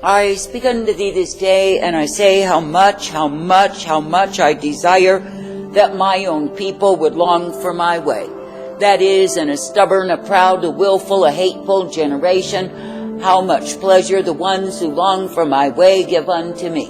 I speak unto thee this day, and I say how much I desire that my own people would long for my way. That is, in a stubborn, a proud, a willful, a hateful generation, how much pleasure the ones who long for my way give unto me.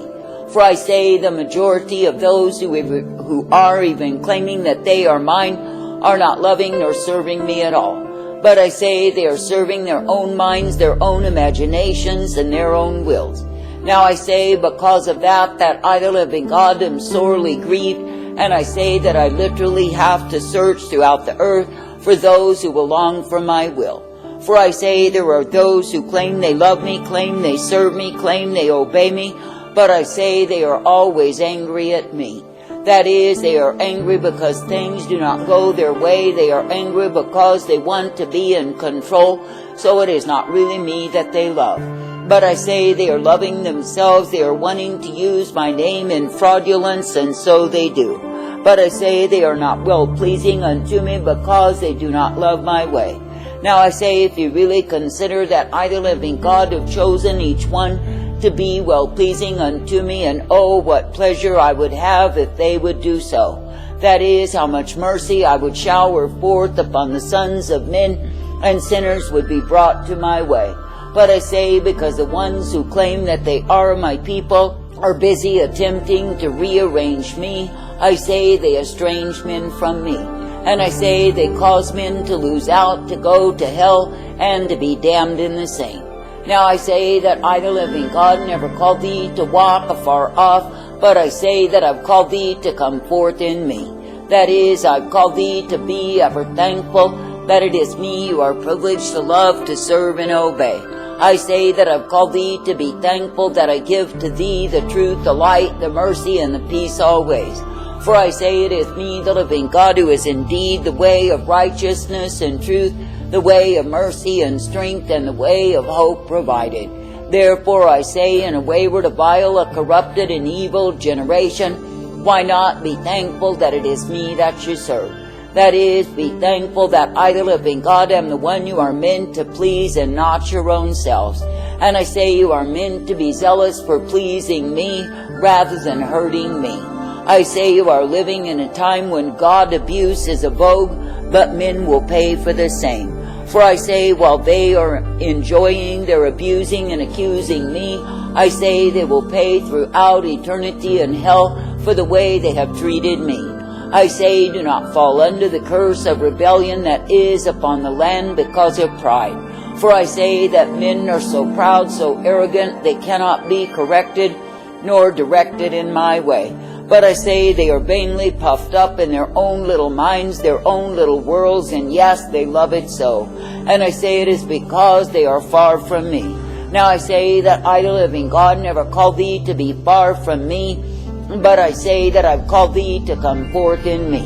For I say the majority of those who are even claiming that they are mine are not loving nor serving me at all. But I say they are serving their own minds, their own imaginations, and their own wills. Now I say, because of that I, the living God, am sorely grieved, and I say that I literally have to search throughout the earth for those who will long for my will. For I say there are those who claim they love me, claim they serve me, claim they obey me, but I say they are always angry at me. That is, they are angry because things do not go their way. They are angry because they want to be in control, so it is not really me that they love. But I say they are loving themselves. They are wanting to use my name in fraudulence, and so they do. But I say they are not well-pleasing unto me because they do not love my way. Now I say, if you really consider that I, the living God, have chosen each one to be well-pleasing unto me, and oh, what pleasure I would have if they would do so. That is, how much mercy I would shower forth upon the sons of men, and sinners would be brought to my way. But I say, because the ones who claim that they are my people are busy attempting to rearrange me, I say they estrange men from me. And I say they cause men to lose out, to go to hell, and to be damned in the same. Now I say that I, the living God, never called thee to walk afar off, but I say that I've called thee to come forth in me. That is, I've called thee to be ever thankful that it is me you are privileged to love, to serve, and obey. I say that I've called thee to be thankful that I give to thee the truth, the light, the mercy, and the peace always. For I say it is me, the living God, who is indeed the way of righteousness and truth, the way of mercy and strength, and the way of hope provided. Therefore I say, in a wayward, a vile, a corrupted, and evil generation, why not be thankful that it is me that you serve? That is, be thankful that I, the living God, am the one you are meant to please, and not your own selves. And I say you are meant to be zealous for pleasing me rather than hurting me. I say you are living in a time when God abuse is a vogue, but men will pay for the same. For I say, while they are enjoying their abusing and accusing me, I say they will pay throughout eternity in hell for the way they have treated me. I say, do not fall under the curse of rebellion that is upon the land because of pride. For I say that men are so proud, so arrogant, they cannot be corrected nor directed in my way. But I say they are vainly puffed up in their own little minds, their own little worlds, and yes, they love it so. And I say it is because they are far from me. Now I say that I, the living God, never called thee to be far from me, but I say that I've called thee to come forth in me.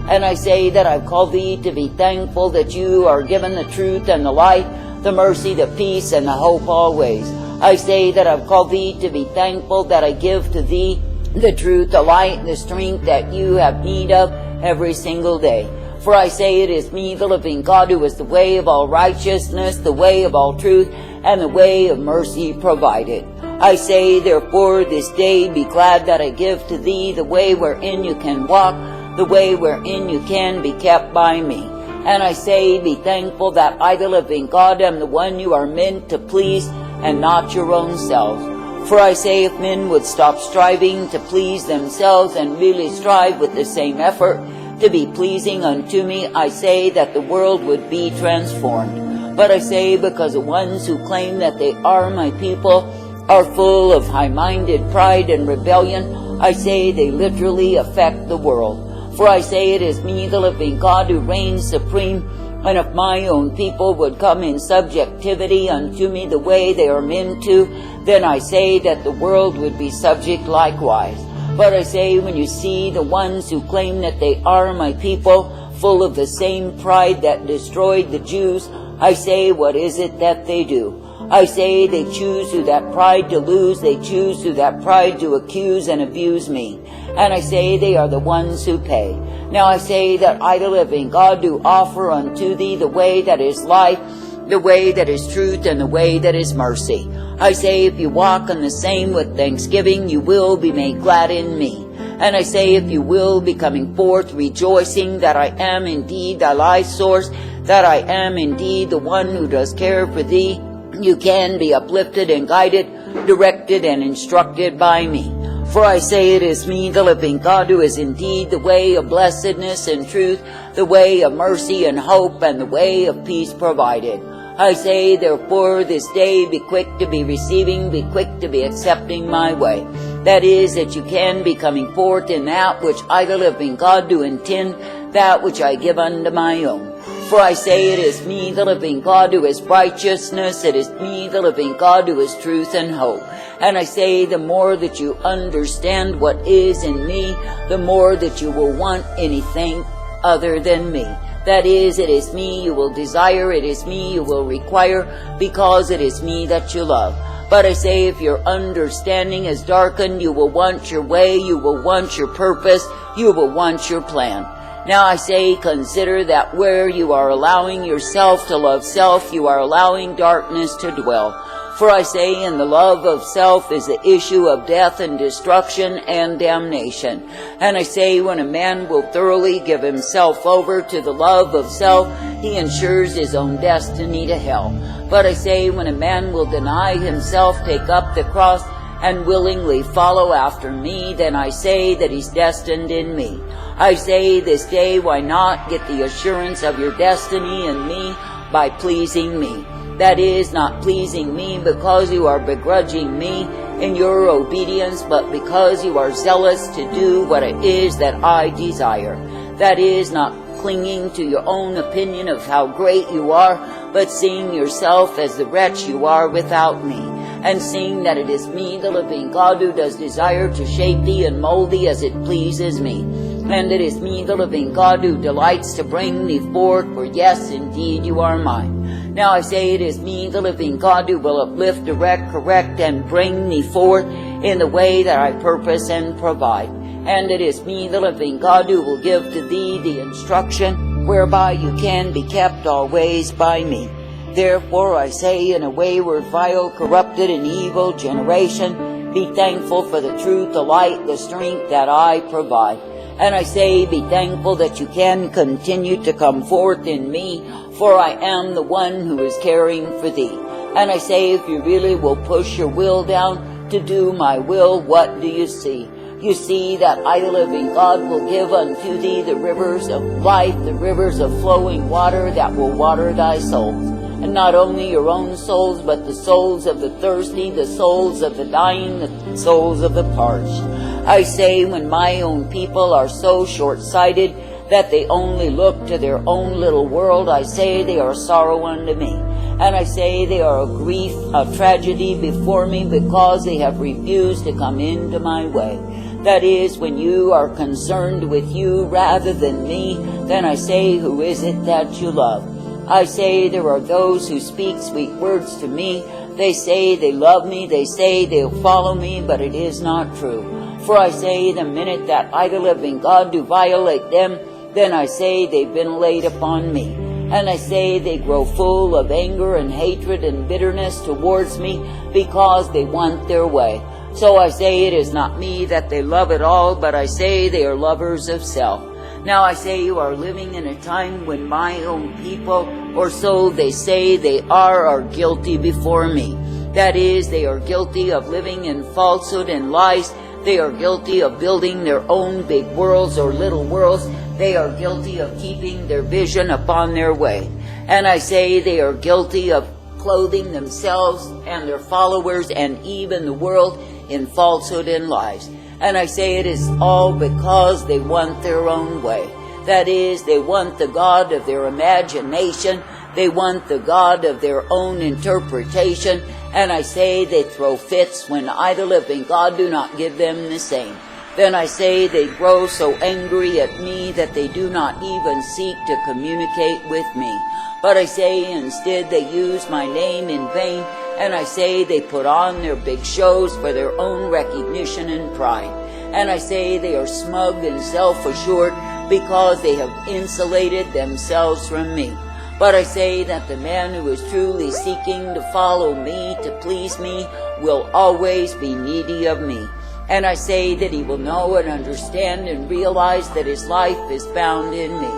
And I say that I've called thee to be thankful that you are given the truth and the light, the mercy, the peace, and the hope always. I say that I've called thee to be thankful that I give to thee the truth, the light, the strength that you have need of every single day. For I say it is me, the living God, who is the way of all righteousness, the way of all truth, and the way of mercy provided. I say, therefore, this day be glad that I give to thee the way wherein you can walk, the way wherein you can be kept by me. And I say, be thankful that I, the living God, am the one you are meant to please, and not your own selves. For I say, if men would stop striving to please themselves and really strive with the same effort to be pleasing unto me, I say that the world would be transformed. But I say, because the ones who claim that they are my people are full of high-minded pride and rebellion, I say they literally affect the world. For I say it is me, the living God, who reigns supreme, and if my own people would come in subjectivity unto me the way they are meant to, then I say that the world would be subject likewise. But I say, when you see the ones who claim that they are my people, full of the same pride that destroyed the Jews, I say, what is it that they do? I say they choose through that pride to lose, they choose through that pride to accuse and abuse me. And I say they are the ones who pay. Now I say that I, the living God, do offer unto thee the way that is life, the way that is truth and the way that is mercy. I say, if you walk on the same with thanksgiving, you will be made glad in me. And I say, if you will be coming forth rejoicing that I am indeed thy life source, that I am indeed the one who does care for thee, you can be uplifted and guided, directed and instructed by me. For I say, it is me, the living God, who is indeed the way of blessedness and truth, the way of mercy and hope, and the way of peace provided. I say, therefore, this day be quick to be receiving, be quick to be accepting my way. That is, that you can be coming forth in that which I, the living God, do intend, that which I give unto my own. For I say, it is me, the living God, who is righteousness, it is me, the living God, who is truth and hope. And I say, the more that you understand what is in me, the more that you will want anything other than me. That is, it is me you will desire, it is me you will require, because it is me that you love. But I say, if your understanding is darkened, you will want your way, you will want your purpose, you will want your plan. Now I say, consider that where you are allowing yourself to love self, you are allowing darkness to dwell. For I say, in the love of self is the issue of death and destruction and damnation. And I say, when a man will thoroughly give himself over to the love of self, he ensures his own destiny to hell. But I say, when a man will deny himself, take up the cross, and willingly follow after me, then I say that he's destined in me. I say this day, why not get the assurance of your destiny in me by pleasing me? That is, not pleasing me because you are begrudging me in your obedience, but because you are zealous to do what it is that I desire. That is, not clinging to your own opinion of how great you are, but seeing yourself as the wretch you are without me, and seeing that it is me, the living God, who does desire to shape thee and mold thee as it pleases me. And it is me, the living God, who delights to bring thee forth, for yes, indeed, you are mine. Now I say, it is me, the living God, who will uplift, direct, correct, and bring thee forth in the way that I purpose and provide. And it is me, the living God, who will give to thee the instruction whereby you can be kept always by me. Therefore I say, in a wayward, vile, corrupted, and evil generation, be thankful for the truth, the light, the strength that I provide. And I say, be thankful that you can continue to come forth in me, for I am the one who is caring for thee. And I say, if you really will push your will down to do my will, what do you see? You see that I, the living God, will give unto thee the rivers of life, the rivers of flowing water that will water thy souls. And not only your own souls, but the souls of the thirsty, the souls of the dying, the souls of the parched. I say, when my own people are so short-sighted that they only look to their own little world, I say they are sorrow unto me. And I say they are a grief, a tragedy before me, because they have refused to come into my way. That is, when you are concerned with you rather than me, then I say, who is it that you love? I say, there are those who speak sweet words to me. They say they love me, they say they'll follow me, but it is not true. For I say, the minute that I, the living God, do violate them, then I say they've been laid upon me. And I say they grow full of anger and hatred and bitterness towards me, because they want their way. So I say, it is not me that they love at all, but I say they are lovers of self. Now I say, you are living in a time when my own people, or so they say they are guilty before me. That is, they are guilty of living in falsehood and lies. They are guilty of building their own big worlds or little worlds. They are guilty of keeping their vision upon their way. And I say they are guilty of clothing themselves and their followers and even the world in falsehood and lies. And I say it is all because they want their own way. That is, they want the God of their imagination. They want the God of their own interpretation. And I say they throw fits when I, the living God, do not give them the same. Then I say they grow so angry at me that they do not even seek to communicate with me. But I say instead they use my name in vain. And I say they put on their big shows for their own recognition and pride. And I say they are smug and self-assured because they have insulated themselves from me. But I say that the man who is truly seeking to follow me, to please me, will always be needy of me. And I say that he will know and understand and realize that his life is found in me.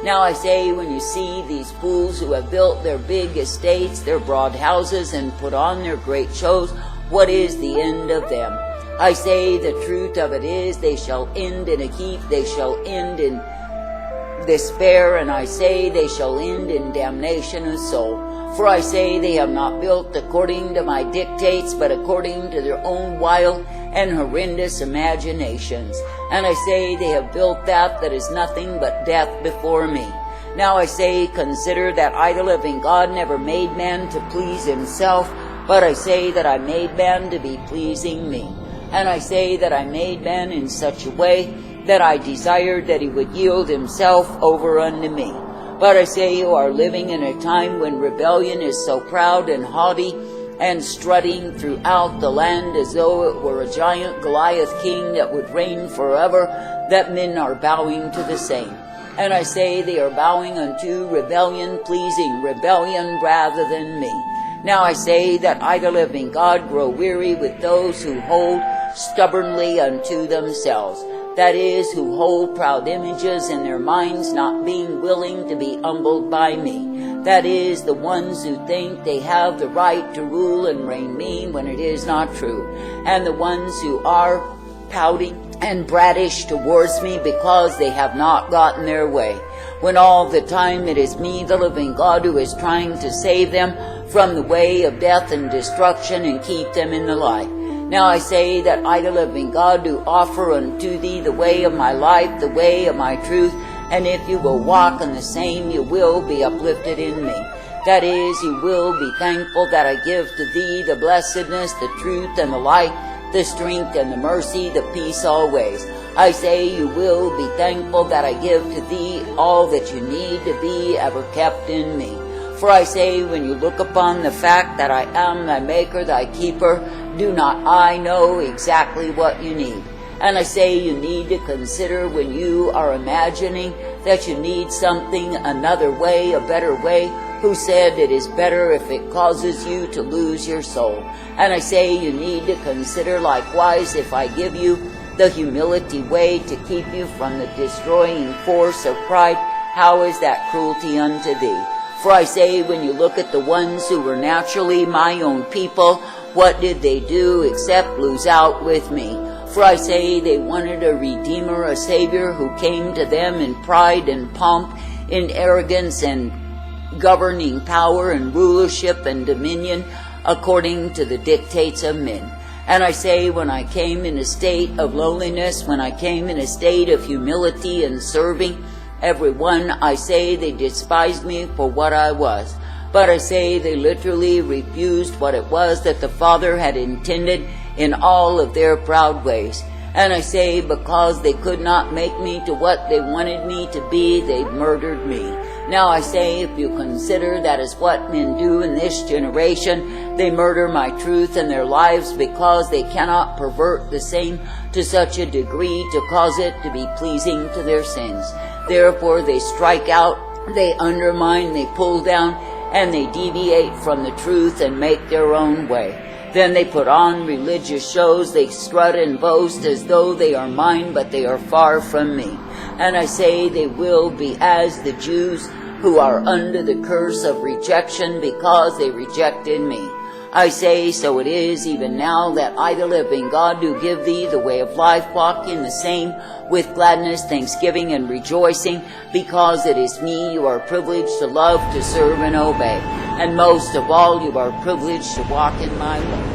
Now I say, when you see these fools who have built their big estates, their broad houses, and put on their great shows, what is the end of them? I say the truth of it is, they shall end in a heap, they shall end in despair, and I say they shall end in damnation of soul. For I say they have not built according to my dictates, but according to their own wild and horrendous imaginations. And I say they have built that is nothing but death before me. Now I say, consider that I, the living God, never made man to please himself, but I say that I made man to be pleasing me. And I say that I made man in such a way that I desired that he would yield himself over unto me. But I say you are living in a time when rebellion is so proud and haughty and strutting throughout the land as though it were a giant Goliath king that would reign forever, that men are bowing to the same. And I say they are bowing unto rebellion, pleasing rebellion rather than me. Now I say that I, the living God, grow weary with those who hold stubbornly unto themselves. That is, who hold proud images in their minds, not being willing to be humbled by me. That is, the ones who think they have the right to rule and reign me when it is not true. And the ones who are pouty and brattish towards me because they have not gotten their way, when all the time it is me, the living God, who is trying to save them from the way of death and destruction and keep them in the light. Now I say that I, the living God, do offer unto thee the way of my life, the way of my truth, and if you will walk in the same, you will be uplifted in me. That is, you will be thankful that I give to thee the blessedness, the truth, and the light, the strength, and the mercy, the peace always. I say you will be thankful that I give to thee all that you need to be ever kept in me. For I say, when you look upon the fact that I am thy maker, thy keeper, do not I know exactly what you need? And I say you need to consider, when you are imagining that you need something another way, a better way, who said it is better if it causes you to lose your soul. And I say you need to consider likewise, if I give you the humility way to keep you from the destroying force of pride, how is that cruelty unto thee? For I say, when you look at the ones who were naturally my own people, what did they do except lose out with me? For I say they wanted a Redeemer, a Savior, who came to them in pride and pomp, in arrogance and governing power and rulership and dominion, according to the dictates of men. And I say, when I came in a state of lowliness, when I came in a state of humility and serving everyone, I say they despised me for what I was. But I say they literally refused what it was that the Father had intended in all of their proud ways. And I say, because they could not make me to what they wanted me to be, they murdered me. Now I say, if you consider that is what men do in this generation, they murder my truth in their lives because they cannot pervert the same to such a degree to cause it to be pleasing to their sins. Therefore they strike out, they undermine, they pull down, and they deviate from the truth and make their own way. Then they put on religious shows, they strut and boast as though they are mine, but they are far from me. And I say they will be as the Jews who are under the curse of rejection because they rejected me. I say, so it is even now that I, the living God, do give thee the way of life, walk in the same with gladness, thanksgiving, and rejoicing, because it is me you are privileged to love, to serve, and obey. And most of all, you are privileged to walk in my way.